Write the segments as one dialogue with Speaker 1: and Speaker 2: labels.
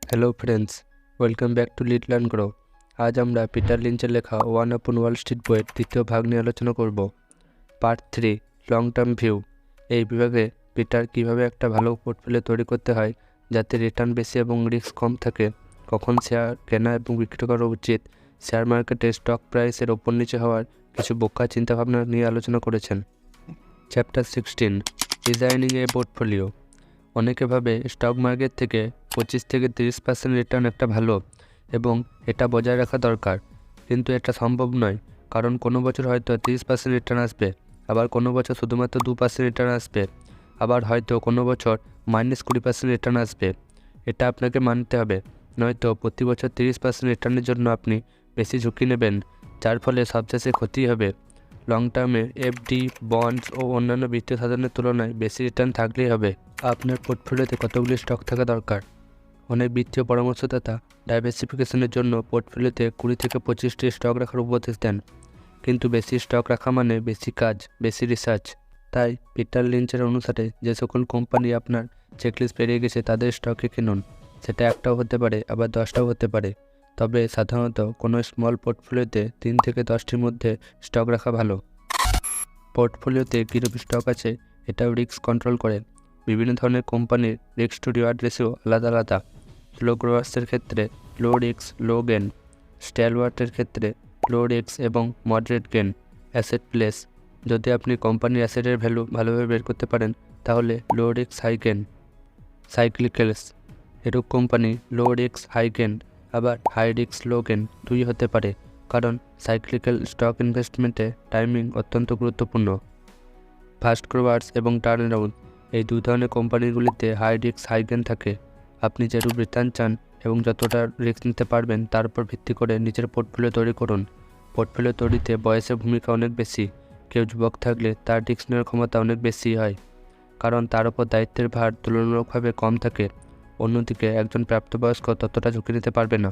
Speaker 1: Hello friends, welcome back to lead learn grow. আজ আমরা Peter লিঞ্চের লেখা ওয়ান আপন ওয়াল স্ট্রিট বইয়ের দ্বিতীয় ভাগ নিয়ে আলোচনা করব। Part 3, long term view. এই বিভাগে পিটার কিভাবে একটা ভালো পোর্টফোলিও তৈরি করতে হয় যাতে রিটার্ন বেশি এবং রিস্ক কম থাকে, কখন শেয়ার কেনা এবং বিক্রি করা উচিত, শেয়ার মার্কেটে স্টক প্রাইসের ওপর নিচে হওয়ার কিছু বোকা চিন্তাভাবনা নিয়ে আলোচনা করেছেন। চ্যাপ্টার 16, ডিজাইনিং এ পোর্টফোলিও। অনেকে ভাবে স্টক মার্কেট থেকে 25-30% রিটার্ন একটা ভালো এবং এটা বজায় রাখা দরকার, কিন্তু এটা সম্ভব নয়। কারণ কোনো বছর হয়তো 30% রিটার্ন আসবে, আবার কোনো বছর শুধুমাত্র 2% রিটার্ন আসবে, আবার হয়তো কোনো বছর -20% রিটার্ন আসবে। এটা আপনাকে মানতে হবে, নয়তো প্রতি বছর 30% রিটার্নের জন্য আপনি বেশি ঝুঁকি নেবেন, যার ফলে সবশেষে ক্ষতি হবে। লং টার্মে এফডি, বন্ডস ও অন্যান্য বিত্তীয় সাধনের তুলনায় বেশি রিটার্ন থাকলেই হবে। আপনার পোর্টফোলিওতে কতগুলি স্টক থাকা দরকার? অনেক বিত্তীয় পরামর্শদাতা ডাইভার্সিফিকেশনের জন্য পোর্টফোলিওতে 20-25টি স্টক রাখার উপদেশ দেন, কিন্তু বেশি স্টক রাখা মানে বেশি কাজ, বেশি রিসার্চ। তাই পিটার লিঞ্চের অনুসারে যে সকল কোম্পানি আপনার চেকলিস্ট পেরিয়ে গেছে তাদের স্টকে কিনুন। সেটা একটাও হতে পারে, আবার 10টাও হতে পারে, তবে সাধারণত কোনো স্মল পোর্টফোলিওতে 3-10টির মধ্যে স্টক রাখা ভালো। পোর্টফোলিওতে কীরূপ স্টক আছে এটাও রিস্ক কন্ট্রোল করে। বিভিন্ন ধরনের কোম্পানির রিস্ক টু রিওয়ার্ড রেশিও আলাদা আলাদা। স্লো গ্রোয়ার্সের ক্ষেত্রে লো রিস্ক লো গেন, স্ট্যালওয়ার্টের ক্ষেত্রে লো রিস্ক এবং মডারেট গেন। অ্যাসেট প্লেস: যদি আপনি কোম্পানির অ্যাসেটের ভ্যালু ভালোভাবে বের করতে পারেন তাহলে low risk high gain. Cyclicals: এরূপ company low risk high gain, আবার হাই রিস্ক লো গেন দুই হতে পারে, কারণ সাইক্লিক্যাল স্টক ইনভেস্টমেন্টে টাইমিং অত্যন্ত গুরুত্বপূর্ণ। ফাস্ট গ্রোয়ার্স এবং টার্ন অ্যারাউন্ড: এই দুই ধরনের কোম্পানিগুলিতে হাই রিস্ক হাই গেন থাকে। আপনি যেরূপ রিটার্ন চান এবং যতটা রিস্ক নিতে পারবেন তার উপর ভিত্তি করে নিজের পোর্টফোলিও তৈরি করুন। পোর্টফোলিও তৈরিতে বয়সের ভূমিকা অনেক বেশি। কেউ যুবক থাকলে তার রিস্ক নেওয়ার ক্ষমতা অনেক বেশি হয়, কারণ তার উপর দায়িত্বের ভার তুলনামূলকভাবে কম থাকে। অন্যদিকে একজন প্রাপ্তবয়স্ক ততটা ঝুঁকি নিতে পারবে না।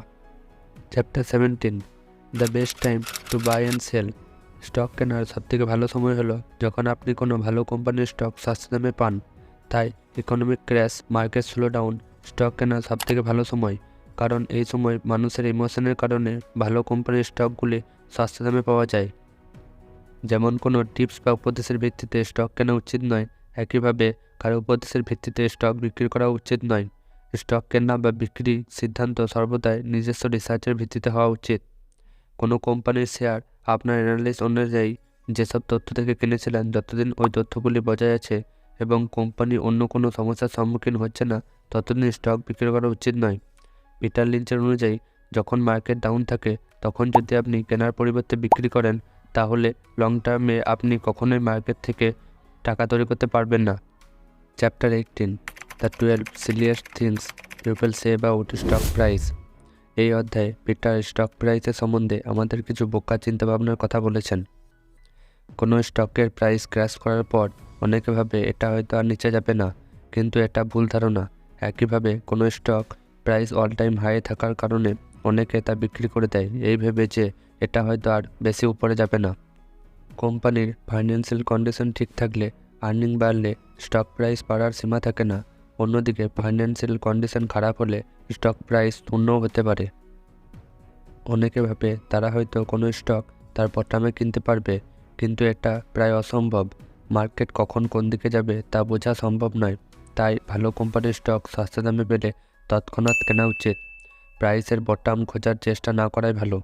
Speaker 1: Chapter 17, the best time to buy and sell. Stock কেনার সবথেকে ভালো সময় হলো যখন আপনি কোনো ভালো কোম্পানির স্টক সস্তা দামে পান। তাই economic crash, market slow down, stock কেনার সবথেকে ভালো সময়, কারণ এই সময় মানুষের ইমোশনের কারণে ভালো কোম্পানির স্টকগুলি সস্তা দামে পাওয়া যায়। যেমন কোনো টিপস বা উপদেশের ভিত্তিতে স্টক কেনা উচিত নয়, একইভাবে কারো উপদেশের ভিত্তিতে স্টক বিক্রি করা উচিত নয়। স্টক কেনা বা বিক্রির সিদ্ধান্ত সর্বদাই নিজস্ব রিসার্চের ভিত্তিতে হওয়া উচিত। কোনো কোম্পানির শেয়ার আপনার অ্যানালিসিস অনুযায়ী যেসব তথ্য থেকে কিনেছিলেন, যতদিন ওই তথ্যগুলি বজায় আছে এবং কোম্পানি অন্য কোনো সমস্যার সম্মুখীন হচ্ছে না, ততদিন স্টক বিক্রি করা উচিত নয়। পিটার লিঞ্চের অনুযায়ী যখন মার্কেট ডাউন থাকে তখন যদি আপনি কেনার পরিবর্তে বিক্রি করেন তাহলে লং টার্মে আপনি কখনোই মার্কেট থেকে টাকা তৈরি করতে পারবেন না। Chapter 18, the 12 silliest things people say about stock price. এই অধ্যায়ে পিটার স্টক প্রাইসের সম্বন্ধে আমাদের কিছু বোকা চিন্তাভাবনার কথা বলেছেন। কোনো স্টকের প্রাইস ক্র্যাশ করার পর অনেকে ভাবে এটা হয়তো আর নিচে যাবে না, কিন্তু এটা ভুল ধারণা। একইভাবে কোনো stock price all time high থাকার কারণে অনেকে তা বিক্রি করে দেয় এই ভেবে যে এটা হয়তো আর বেশি উপরে যাবে না। কোম্পানির ফাইন্যান্সিয়াল কন্ডিশন ঠিক থাকলে, আর্নিং বাড়লে স্টক প্রাইস বাড়ার সীমা থাকে না। অন্যদিকে ফাইন্যান্সিয়াল কন্ডিশন খারাপ হলে স্টক প্রাইস শূন্যও হতে পারে। অনেকে ভাবে তারা হয়তো কোনো স্টক তার বটমে কিনতে পারবে, কিন্তু এটা প্রায় অসম্ভব। মার্কেট কখন কোন দিকে যাবে তা বোঝা সম্ভব নয়, তাই ভালো কোম্পানির স্টক সস্তা দামে পেলে তৎক্ষণাৎ কেনা উচিত। প্রাইসের বটম খোঁজার চেষ্টা না করাই ভালো।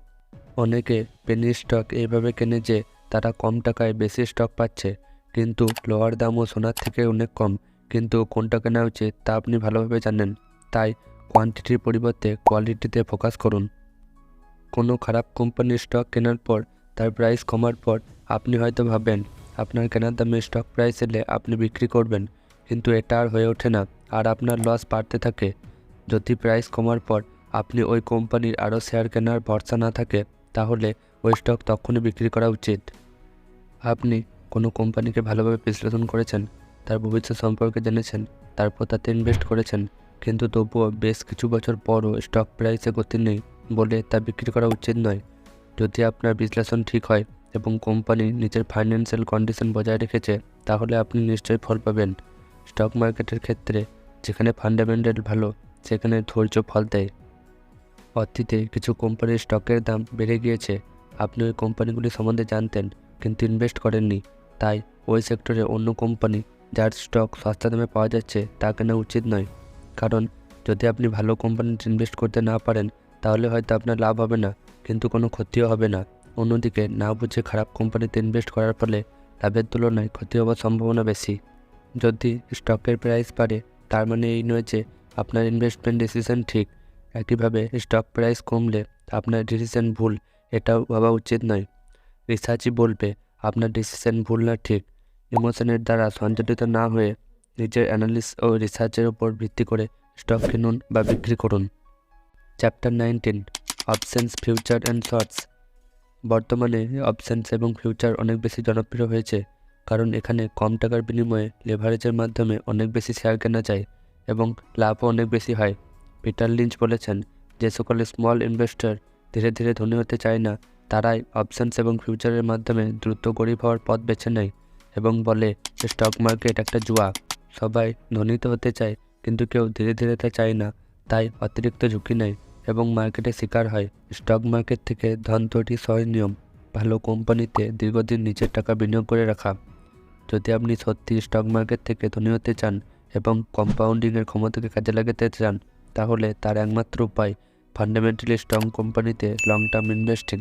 Speaker 1: অনেকে পেনি স্টক এইভাবে কেনে যে তারা কম টাকায় বেশি স্টক পাচ্ছে, কিন্তু লোয়ার দামও সোনার থেকে অনেক কম। কিন্তু কোনটা কেনা উচিত তা আপনি ভালোভাবে জানেন, তাই কোয়ান্টিটির পরিবর্তে কোয়ালিটিতে ফোকাস করুন। কোনো খারাপ কোম্পানির স্টক কেনার পর তার প্রাইস কমার পর আপনি হয়তো ভাবেন আপনার কেনার দামে স্টক প্রাইস এলে আপনি বিক্রি করবেন, কিন্তু এটা আর হয়ে ওঠে না, আর আপনার লস বাড়তে থাকে। যদি প্রাইস কমার পর আপনি ওই কোম্পানির আরও শেয়ার কেনার ভরসা না থাকে তাহলে ওই স্টক তখনই বিক্রি করা উচিত। আপনি কোনো কোম্পানিকে ভালোভাবে বিশ্লেষণ করেছেন, তার ভবিষ্যৎ সম্পর্কে জেনেছেন, তারপর তাতে ইনভেস্ট করেছেন, কিন্তু তবুও বেশ কিছু বছর পরও স্টক প্রাইসে গতি নেই বলে তা বিক্রি করা উচিত নয়। যদি আপনার বিশ্লেষণ ঠিক হয় এবং কোম্পানি নিজের ফাইন্যান্সিয়াল কন্ডিশন বজায় রেখেছে তাহলে আপনি নিশ্চয়ই ফল পাবেন। স্টক মার্কেটের ক্ষেত্রে যেখানে ফান্ডামেন্টাল ভালো সেখানে ধৈর্য ফল দেয়। অতীতে কিছু কোম্পানির স্টকের দাম বেড়ে গিয়েছে, আপনি ওই কোম্পানিগুলি সম্বন্ধে জানতেন কিন্তু ইনভেস্ট করেননি, তাই ওই সেক্টরে অন্য কোম্পানি যার স্টক সস্তা দামে পাওয়া যাচ্ছে তা কেনা উচিত নয়। কারণ যদি আপনি ভালো কোম্পানিতে ইনভেস্ট করতে না পারেন তাহলে হয়তো আপনার লাভ হবে না, কিন্তু কোনো ক্ষতিও হবে না। অন্যদিকে না বুঝে খারাপ কোম্পানিতে ইনভেস্ট করার ফলে লাভের তুলনায় ক্ষতি হওয়ার সম্ভাবনা বেশি। যদি স্টকের প্রাইস বাড়ে তার মানে এই নয় যে আপনার ইনভেস্টমেন্ট ডিসিশন ঠিক। একইভাবে স্টক প্রাইস কমলে আপনার ডিসিশন ভুল, এটাও ভাবা উচিত নয়। রিসার্চই বলবে আপনার ডিসিশন ভুল না ঠিক। ইমোশনের দ্বারা সঞ্চালিত না হয়ে নিজের অ্যানালিসিস ও রিসার্চের উপর ভিত্তি করে স্টক কিনুন বা বিক্রি করুন। Chapter 19, options, future and shorts. বর্তমানে অপশনস এবং ফিউচার অনেক বেশি জনপ্রিয় হয়েছে, কারণ এখানে কম টাকার বিনিময়ে লেভারেজের মাধ্যমে অনেক বেশি শেয়ার কেনা যায় এবং লাভও অনেক বেশি হয়। পিটার লিঞ্চ বলেছেন, যে সকল স্মল ইনভেস্টর ধীরে ধীরে ধনী হতে চায় না তারাই অপশনস এবং ফিউচারের মাধ্যমে দ্রুত গরিব হওয়ার পথ বেছে নেয় এবং বলে স্টক মার্কেট একটা জুয়া। সবাই ধনী তো হতে চায় কিন্তু কেউ ধীরে ধীরে তা চায় না, তাই অতিরিক্ত ঝুঁকি নেয় এবং মার্কেটে শিকার হয়। স্টক মার্কেট থেকে ধন তৈরি সহজ নিয়ম, ভালো কোম্পানিতে দীর্ঘদিন নিজের টাকা বিনিয়োগ করে রাখা। যদি আপনি সত্যি স্টক মার্কেট থেকে ধনী হতে চান এবং কম্পাউন্ডিংয়ের ক্ষমতাকে কাজে লাগাতে চান তাহলে তার একমাত্র উপায় ফান্ডামেন্টালি স্ট্রং কোম্পানিতে লং টার্ম ইনভেস্টিং।